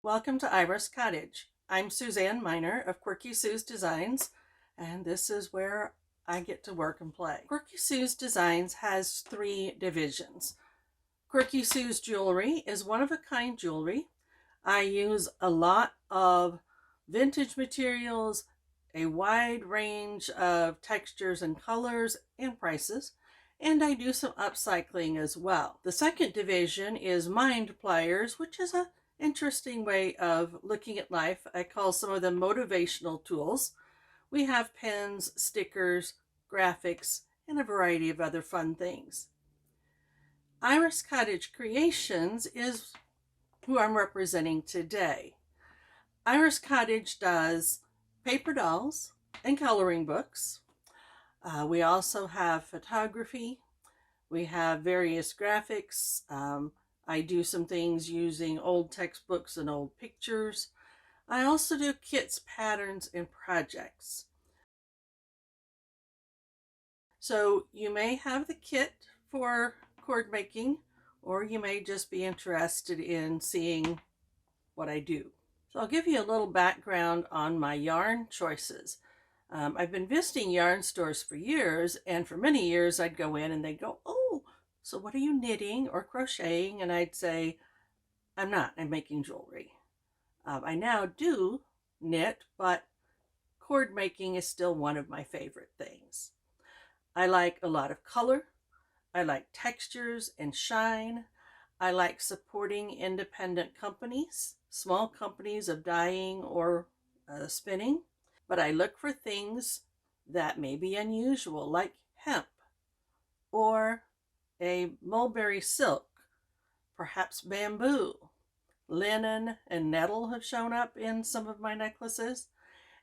Welcome to Iris Cottage. I'm Suzanne Miner of Quirky Sue's Designs, and this is where I get to work and play. Quirky Sue's Designs has three divisions. Quirky Sue's Jewelry is one-of-a-kind jewelry. I use a lot of vintage materials, a wide range of textures and colors and prices, and I do some upcycling as well. The second division is Mind Pliers, which is an interesting way of looking at life. I call some of them motivational tools. We have pens, stickers, graphics, and a variety of other fun things. Iris Cottage Creations is who I'm representing today. Iris Cottage does paper dolls and coloring books. We also have photography. We have various graphics. I do some things using old textbooks and old pictures. I also do kits, patterns, and projects. So you may have the kit for cord making, or you may just be interested in seeing what I do. So I'll give you a little background on my yarn choices. I've been visiting yarn stores for years, and for many years I'd go in and they'd go, "Oh, so what are you knitting or crocheting?" And I'd say, "I'm not, I'm making jewelry." I now do knit, but cord making is still one of my favorite things. I like a lot of color. I like textures and shine. I like supporting independent companies, small companies of dyeing or spinning. But I look for things that may be unusual, like hemp or a mulberry silk, perhaps bamboo. Linen and nettle have shown up in some of my necklaces.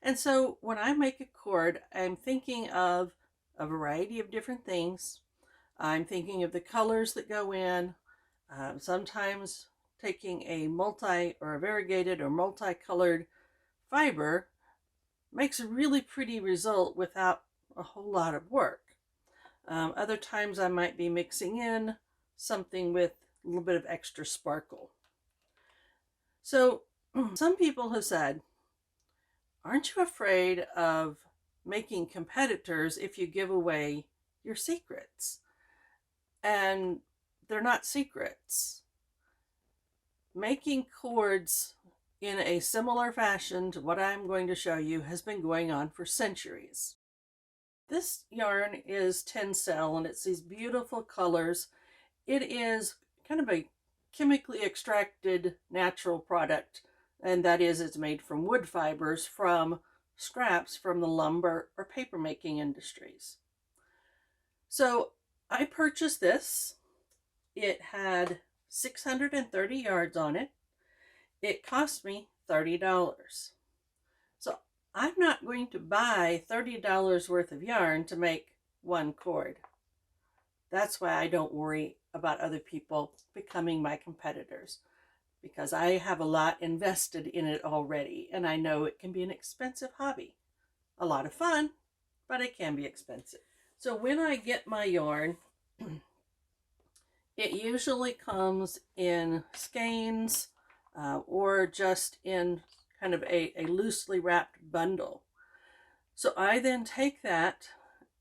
And so when I make a cord, I'm thinking of a variety of different things. I'm thinking of the colors that go in, sometimes taking a multi or a variegated or multicolored fiber makes a really pretty result without a whole lot of work. Other times I might be mixing in something with a little bit of extra sparkle. So some people have said, "Aren't you afraid of making competitors if you give away your secrets?" And they're not secrets. Making cords in a similar fashion to what I'm going to show you has been going on for centuries. This yarn is Tencel, and it's these beautiful colors. It is kind of a chemically extracted natural product, and that is it's made from wood fibers from scraps from the lumber or paper making industries. So I purchased this. It had 630 yards on it. It cost me $30. So I'm not going to buy $30 worth of yarn to make one cord. That's why I don't worry about other people becoming my competitors, because I have a lot invested in it already, and I know it can be an expensive hobby. A lot of fun, but it can be expensive. So when I get my yarn, it usually comes in skeins or just in kind of a loosely wrapped bundle. So I then take that,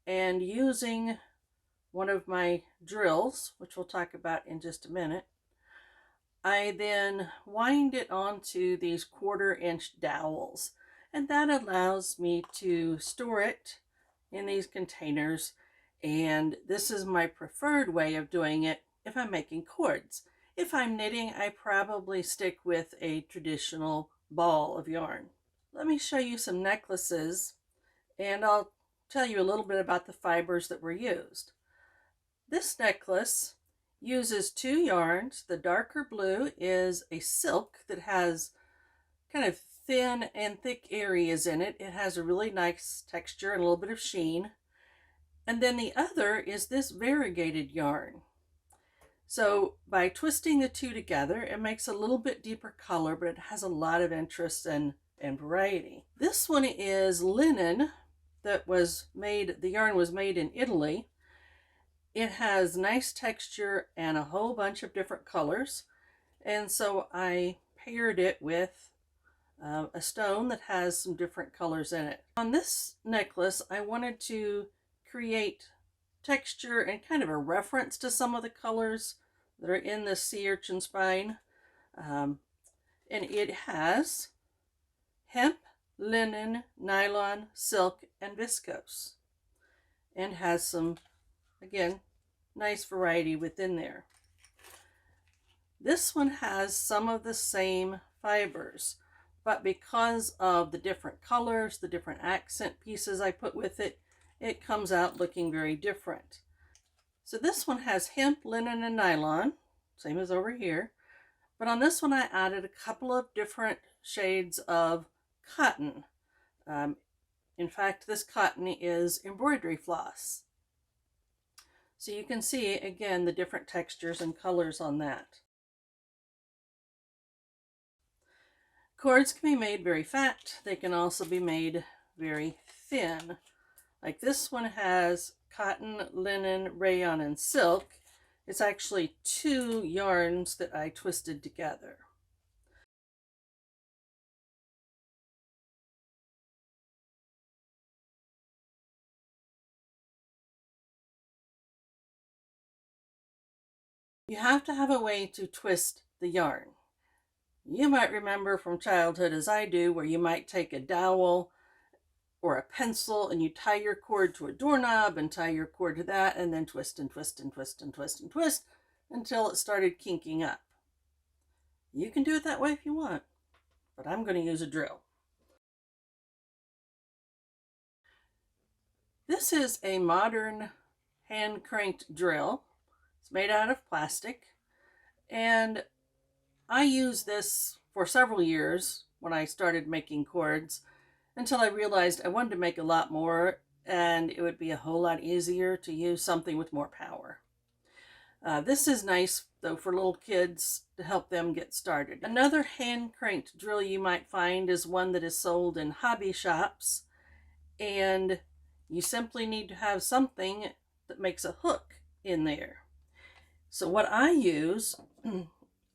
and using one of my drills, which we'll talk about in just a minute, I then wind it onto these 1/4-inch dowels, and that allows me to store it in these containers. And this is my preferred way of doing it if I'm making cords. If I'm knitting, I probably stick with a traditional ball of yarn. Let me show you some necklaces, and I'll tell you a little bit about the fibers that were used. This necklace uses two yarns. The darker blue is a silk that has kind of thin and thick areas in it. It has a really nice texture and a little bit of sheen. And then the other is this variegated yarn. So by twisting the two together, it makes a little bit deeper color, but it has a lot of interest and variety. This one is linen that was made, the yarn was made in Italy. It has nice texture and a whole bunch of different colors. And so I paired it with a stone that has some different colors in it. On this necklace, I wanted to create texture and kind of a reference to some of the colors that are in the sea urchin spine. And it has hemp, linen, nylon, silk, and viscose. And has some, again, nice variety within there. This one has some of the same fibers, but because of the different colors, the different accent pieces I put with it, it comes out looking very different. So this one has hemp, linen, and nylon, same as over here. But on this one, I added a couple of different shades of cotton. In fact, this cotton is embroidery floss. So you can see, again, the different textures and colors on that. Cords can be made very fat. They can also be made very thin. Like this one has cotton, linen, rayon, and silk. It's actually 2 yarns that I twisted together. You have to have a way to twist the yarn. You might remember from childhood, as I do, where you might take a dowel or a pencil and you tie your cord to a doorknob and tie your cord to that and then twist and twist and twist and twist and twist until it started kinking up. You can do it that way if you want, but I'm going to use a drill. This is a modern hand cranked drill. It's made out of plastic, and I used this for several years when I started making cords until I realized I wanted to make a lot more and it would be a whole lot easier to use something with more power. This is nice though for little kids to help them get started. Another hand cranked drill you might find is one that is sold in hobby shops, and you simply need to have something that makes a hook in there. So what I use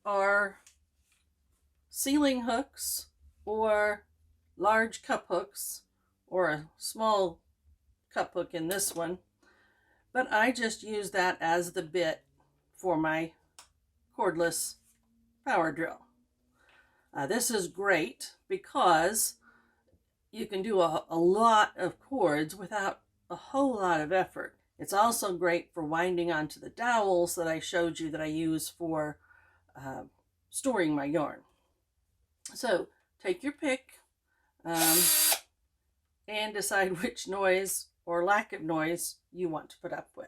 are ceiling hooks or large cup hooks, or a small cup hook in this one, but I just use that as the bit for my cordless power drill. This is great because you can do a lot of cords without a whole lot of effort. It's also great for winding onto the dowels that I showed you that I use for storing my yarn. So take your pick and decide which noise or lack of noise you want to put up with.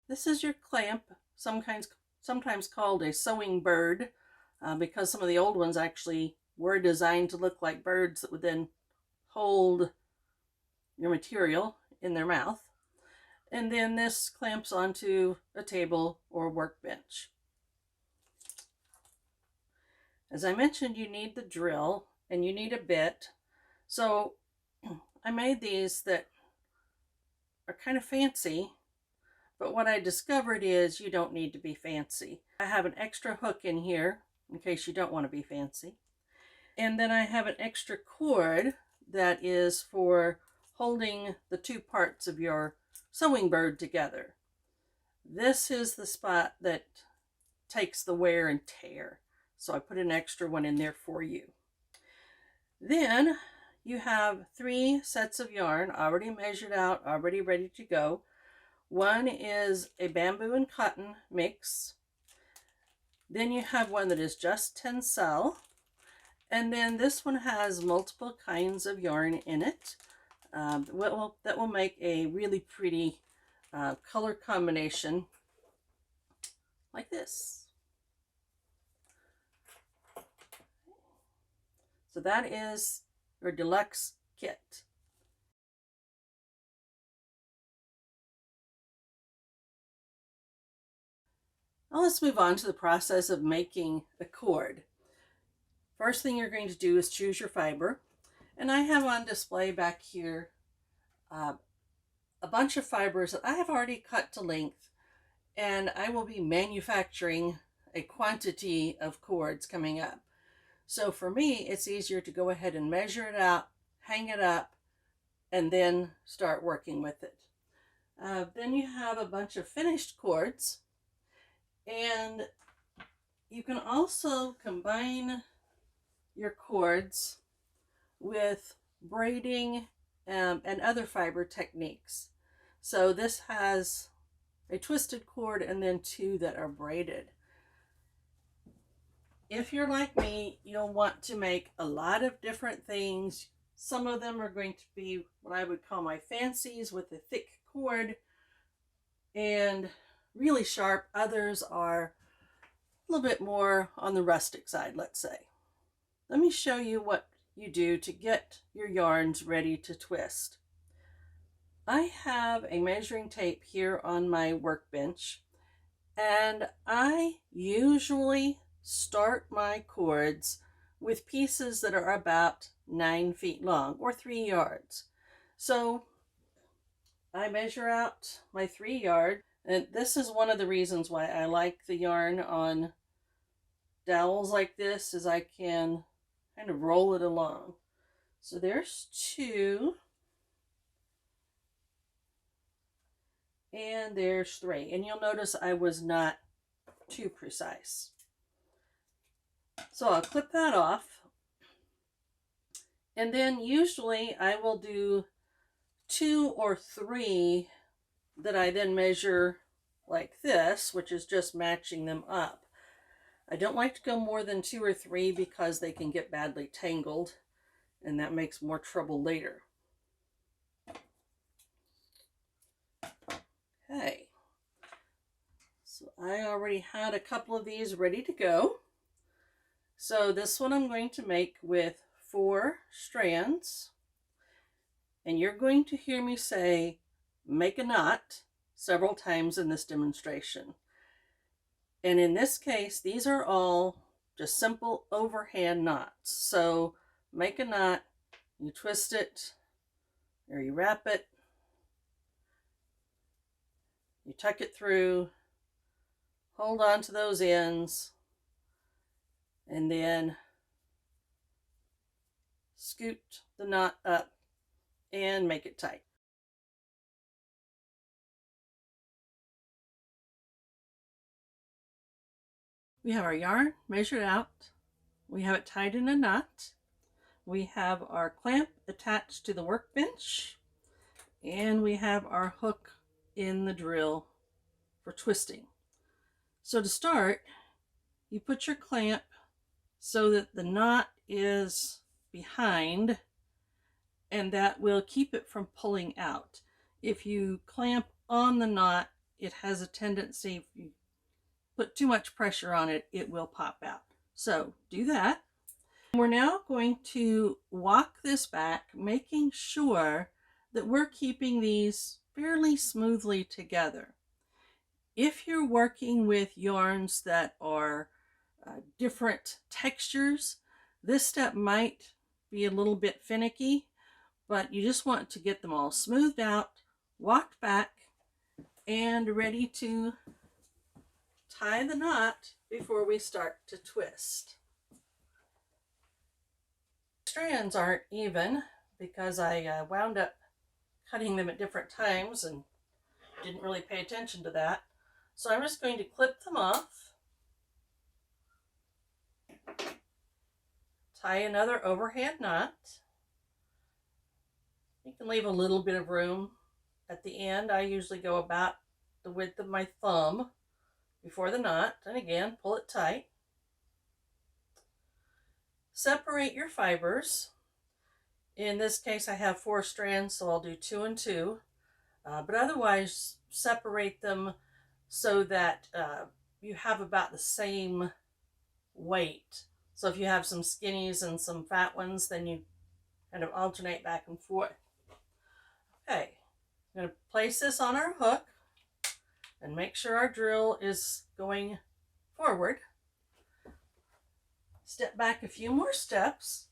This is your clamp, sometimes called a sewing bird, because some of the old ones actually were designed to look like birds that would then hold your material in their mouth. And then this clamps onto a table or workbench. As I mentioned, you need the drill and you need a bit. So I made these that are kind of fancy, but what I discovered is you don't need to be fancy. I have an extra hook in here in case you don't want to be fancy. And then I have an extra cord that is for holding the 2 parts of your sewing bird together. This is the spot that takes the wear and tear, so I put an extra one in there for you. Then you have 3 sets of yarn already measured out, already ready to go. One is a bamboo and cotton mix. Then you have one that is just tencel. And then this one has multiple kinds of yarn in it. That will make a really pretty color combination like this. So that is your deluxe kit. Now let's move on to the process of making a cord. First thing you're going to do is choose your fiber. And I have on display back here uh, a bunch of fibers that I have already cut to length, and I will be manufacturing a quantity of cords coming up. So for me, it's easier to go ahead and measure it out, hang it up, and then start working with it. Then you have a bunch of finished cords, and you can also combine your cords with braiding and other fiber techniques. So this has a twisted cord and then two that are braided. If you're like me, you'll want to make a lot of different things. Some of them are going to be what I would call my fancies with a thick cord and really sharp. Others are a little bit more on the rustic side, let's say. Let me show you what you do to get your yarns ready to twist. I have a measuring tape here on my workbench, and I usually start my cords with pieces that are about 9 feet long or 3 yards. So I measure out my 3 yards, and this is one of the reasons why I like the yarn on dowels like this, is I can kind of roll it along. So there's 2, and there's 3, and you'll notice I was not too precise. So I'll clip that off, and then usually I will do 2 or 3 that I then measure like this, which is just matching them up. I don't like to go more than 2 or 3 because they can get badly tangled, and that makes more trouble later. Okay, so I already had a couple of these ready to go. So this one I'm going to make with 4 strands, and you're going to hear me say make a knot several times in this demonstration. And in this case, these are all just simple overhand knots. So make a knot, you twist it, or you wrap it, you tuck it through, hold on to those ends, and then scoot the knot up and make it tight. We have our yarn measured out, we have it tied in a knot, we have our clamp attached to the workbench, and we have our hook in the drill for twisting. So to start, you put your clamp so that the knot is behind, and that will keep it from pulling out. If you clamp on the knot, it has a tendency, if you put too much pressure on it, it will pop out. So do that. We're now going to walk this back, making sure that we're keeping these fairly smoothly together. If you're working with yarns that are different textures, this step might be a little bit finicky, but you just want to get them all smoothed out, walked back, and ready to tie the knot before we start to twist. Strands aren't even because I wound up cutting them at different times and didn't really pay attention to that. So I'm just going to clip them off, tie another overhand knot. You can leave a little bit of room at the end. I usually go about the width of my thumb before the knot, and again, pull it tight. Separate your fibers. In this case, I have 4 strands, so I'll do 2 and 2. But otherwise, separate them so that you have about the same weight. So if you have some skinnies and some fat ones, then you kind of alternate back and forth. Okay, I'm going to place this on our hook and make sure our drill is going forward. Step back a few more steps,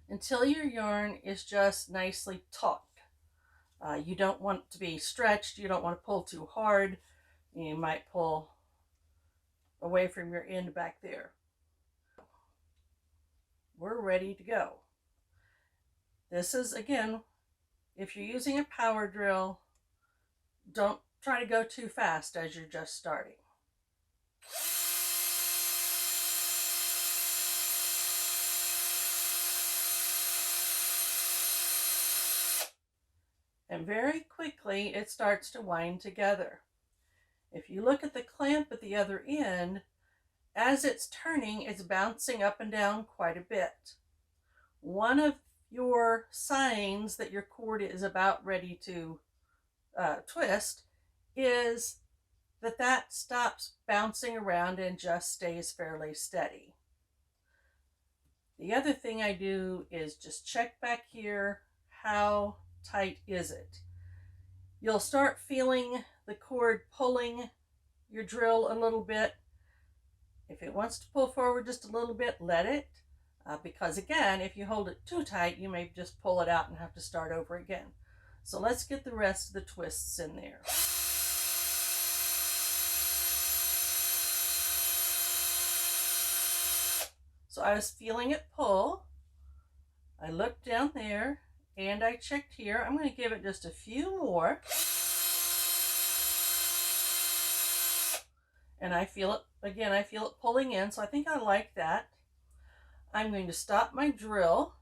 until your yarn is just nicely taut. You don't want it to be stretched. You don't want to pull too hard. You might pull away from your end back there. We're ready to go. This is, again, if you're using a power drill, don't try to go too fast as you're just starting. And very quickly it starts to wind together. If you look at the clamp at the other end, as it's turning, it's bouncing up and down quite a bit. One of your signs that your cord is about ready to twist is that stops bouncing around and just stays fairly steady. The other thing I do is just check back here, how tight is it? You'll start feeling the cord pulling your drill a little bit. If it wants to pull forward just a little bit, let it. Because again, if you hold it too tight, you may just pull it out and have to start over again. So let's get the rest of the twists in there. So I was feeling it pull. I looked down there and I checked here. I'm going to give it just a few more. And I feel it, again, I feel it pulling in, so I think I like that. I'm going to stop my drill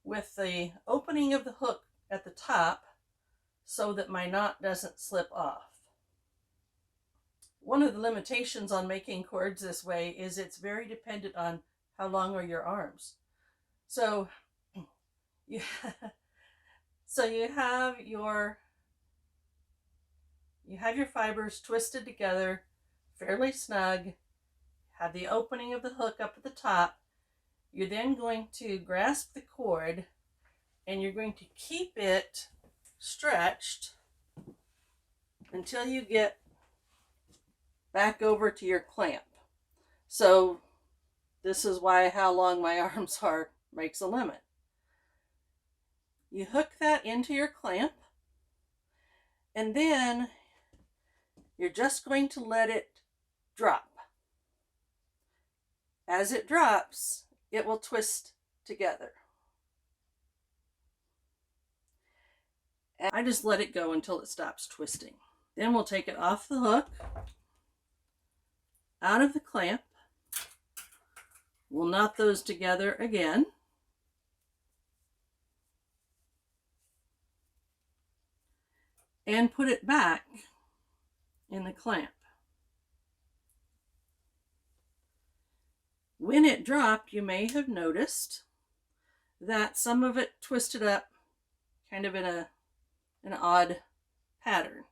with the opening of the hook at the top so that my knot doesn't slip off. One of the limitations on making cords this way is it's very dependent on how long are your arms. So you have your fibers twisted together fairly snug, have the opening of the hook up at the top. You're then going to grasp the cord and you're going to keep it stretched until you get back over to your clamp. So this is why how long my arms are makes a limit. You hook that into your clamp and then you're just going to let it drop. As it drops, it will twist together. And I just let it go until it stops twisting. Then we'll take it off the hook, out of the clamp. We'll knot those together again. And put it back in the clamp. When it dropped, you may have noticed that some of it twisted up kind of in an odd pattern.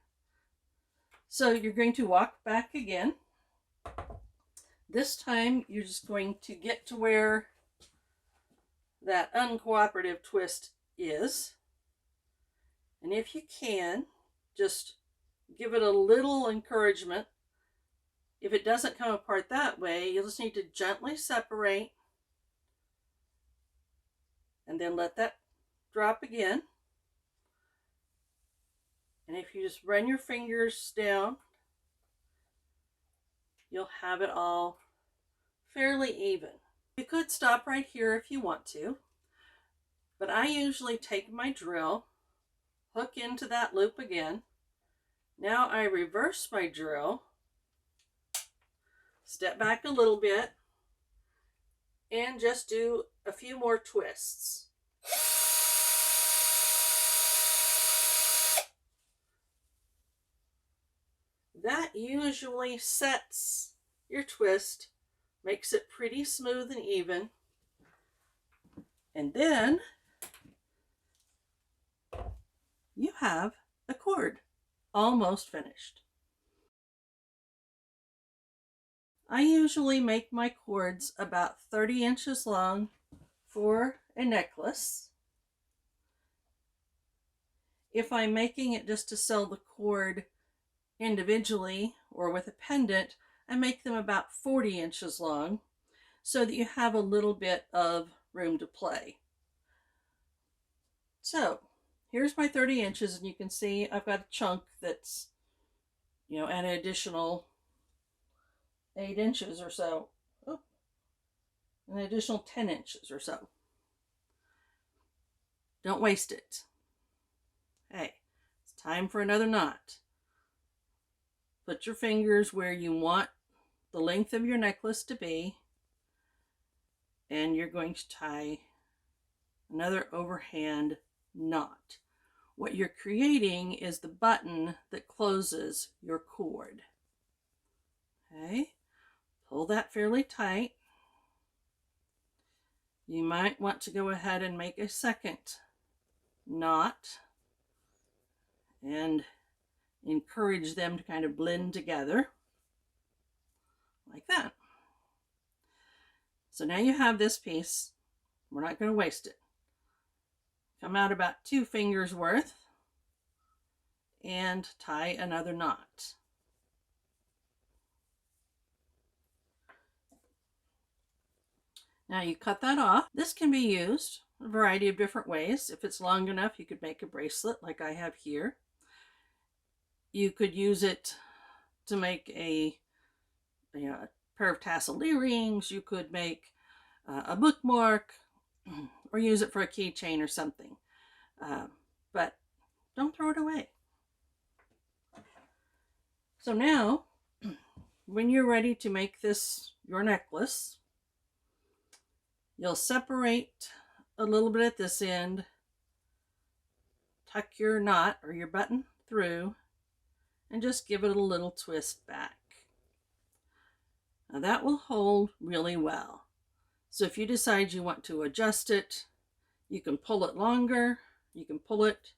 So you're going to walk back again. This time you're just going to get to where that uncooperative twist is. And if you can, just give it a little encouragement. If it doesn't come apart that way, you'll just need to gently separate and then let that drop again. And if you just run your fingers down, you'll have it all fairly even. You could stop right here if you want to, but I usually take my drill, hook into that loop again. Now I reverse my drill, step back a little bit, and just do a few more twists. That usually sets your twist, makes it pretty smooth and even. And then you have a cord almost finished. I usually make my cords about 30 inches long for a necklace. If I'm making it just to sell the cord individually or with a pendant, I make them about 40 inches long so that you have a little bit of room to play. So here's my 30 inches, and you can see I've got a chunk that's, an additional 8 inches or so. Oh, an additional 10 inches or so. Don't waste it. Hey, it's time for another knot. Put your fingers where you want the length of your necklace to be, and you're going to tie another overhand knot. What you're creating is the button that closes your cord. Okay, pull that fairly tight. You might want to go ahead and make a second knot and encourage them to kind of blend together like that. So now you have this piece. We're not going to waste it. Come out about 2 fingers worth and tie another knot. Now you cut that off. This can be used a variety of different ways. If it's long enough, you could make a bracelet like I have here. You could use it to make a pair of tassel earrings. You could make a bookmark, or use it for a keychain or something. But don't throw it away. So now, when you're ready to make this your necklace, you'll separate a little bit at this end, tuck your knot or your button through, and just give it a little twist back. Now that will hold really well. So if you decide you want to adjust it, you can pull it longer, you can pull it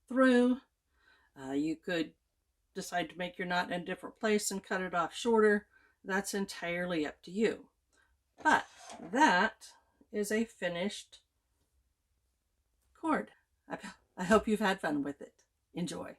through, you could decide to make your knot in a different place and cut it off shorter. That's entirely up to you. But that is a finished cord. I hope you've had fun with it. Enjoy.